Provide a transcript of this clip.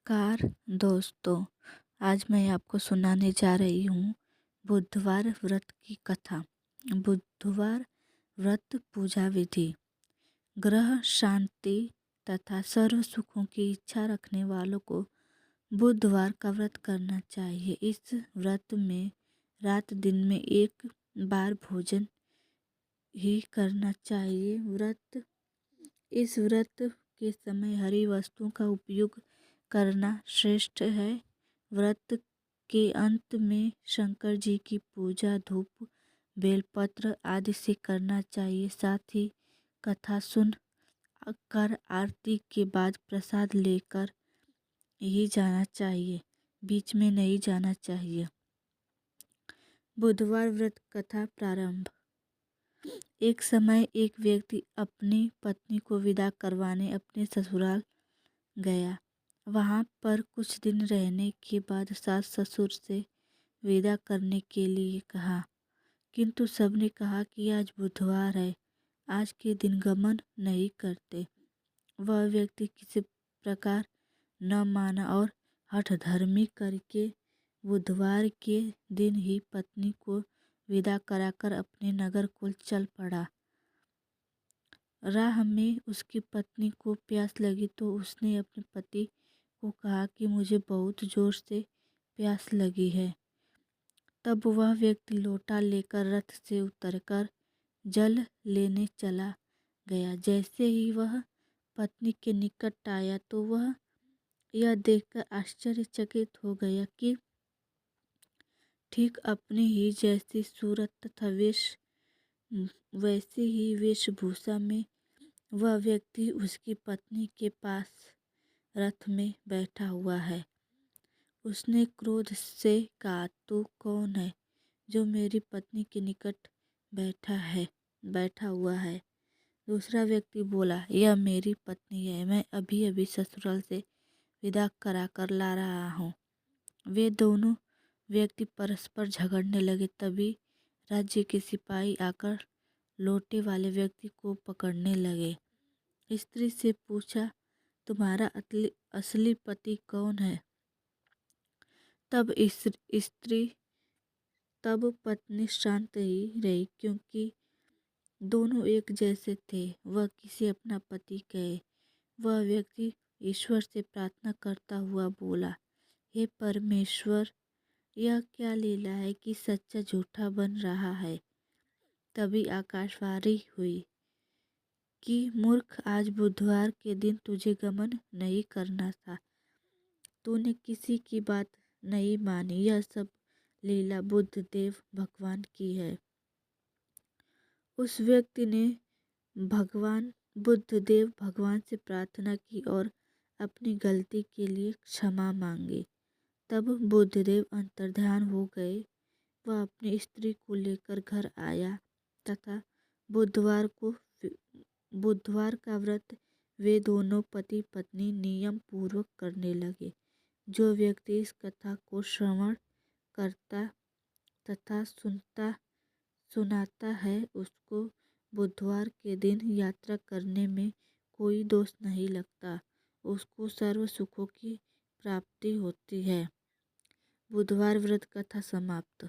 नमस्कार दोस्तों। आज मैं आपको सुनाने जा रही हूँ बुधवार व्रत की कथा। बुधवार व्रत पूजा विधि। ग्रह शांति तथा सर्व सुखों की इच्छा रखने वालों को बुधवार का व्रत करना चाहिए। इस व्रत में रात दिन में एक बार भोजन ही करना चाहिए। इस व्रत के समय हरी वस्तुओं का उपयोग करना श्रेष्ठ है। व्रत के अंत में शंकर जी की पूजा धूप बेलपत्र आदि से करना चाहिए। साथ ही कथा सुन कर आरती के बाद प्रसाद लेकर ही जाना चाहिए, बीच में नहीं जाना चाहिए। बुधवार व्रत कथा प्रारंभ। एक समय एक व्यक्ति अपनी पत्नी को विदा करवाने अपने ससुराल गया। वहाँ पर कुछ दिन रहने के बाद सास ससुर से विदा करने के लिए कहा, किंतु सबने कहा कि आज बुधवार है, आज के दिन गमन नहीं करते। वह व्यक्ति किसी प्रकार न माना और हठधर्मी करके बुधवार के दिन ही पत्नी को विदा कराकर अपने नगर को चल पड़ा। राह में उसकी पत्नी को प्यास लगी तो उसने अपने पति को कहा कि मुझे बहुत जोर से प्यास लगी है। तब वह व्यक्ति लोटा लेकर रथ से उतरकर जल लेने चला गया। जैसे ही वह पत्नी के निकट आया तो वह यह देखकर आश्चर्यचकित हो गया कि ठीक अपनी ही जैसी सूरत तथा वैसी ही वेशभूषा में वह व्यक्ति उसकी पत्नी के पास रथ में बैठा हुआ है। उसने क्रोध से कहा, तू कौन है जो मेरी पत्नी के निकट बैठा हुआ है? दूसरा व्यक्ति बोला, यह मेरी पत्नी है, मैं अभी अभी ससुराल से विदा कराकर ला रहा हूँ। वे दोनों व्यक्ति परस्पर झगड़ने लगे। तभी राज्य के सिपाही आकर लोटे वाले व्यक्ति को पकड़ने लगे। स्त्री से पूछा, तुम्हारा असली पति कौन है? तब पत्नी शांत ही रही, क्योंकि दोनों एक जैसे थे। वह किसे अपना पति कहे। वह व्यक्ति ईश्वर से प्रार्थना करता हुआ बोला, हे परमेश्वर, यह क्या लीला है कि सच्चा झूठा बन रहा है। तभी आकाशवाणी हुई कि मूर्ख, आज बुधवार के दिन तुझे गमन नहीं करना था, तूने किसी की बात नहीं मानी। यह सब लीला बुद्धदेव भगवान की है। उस व्यक्ति ने बुद्धदेव भगवान से प्रार्थना की और अपनी गलती के लिए क्षमा मांगी। तब बुद्धदेव अंतर्ध्यान हो गए। वह अपनी स्त्री को लेकर घर आया तथा बुधवार का व्रत वे दोनों पति पत्नी नियम पूर्वक करने लगे। जो व्यक्ति इस कथा को श्रवण करता तथा सुनाता है उसको बुधवार के दिन यात्रा करने में कोई दोष नहीं लगता, उसको सर्व सुखों की प्राप्ति होती है। बुधवार व्रत कथा समाप्त।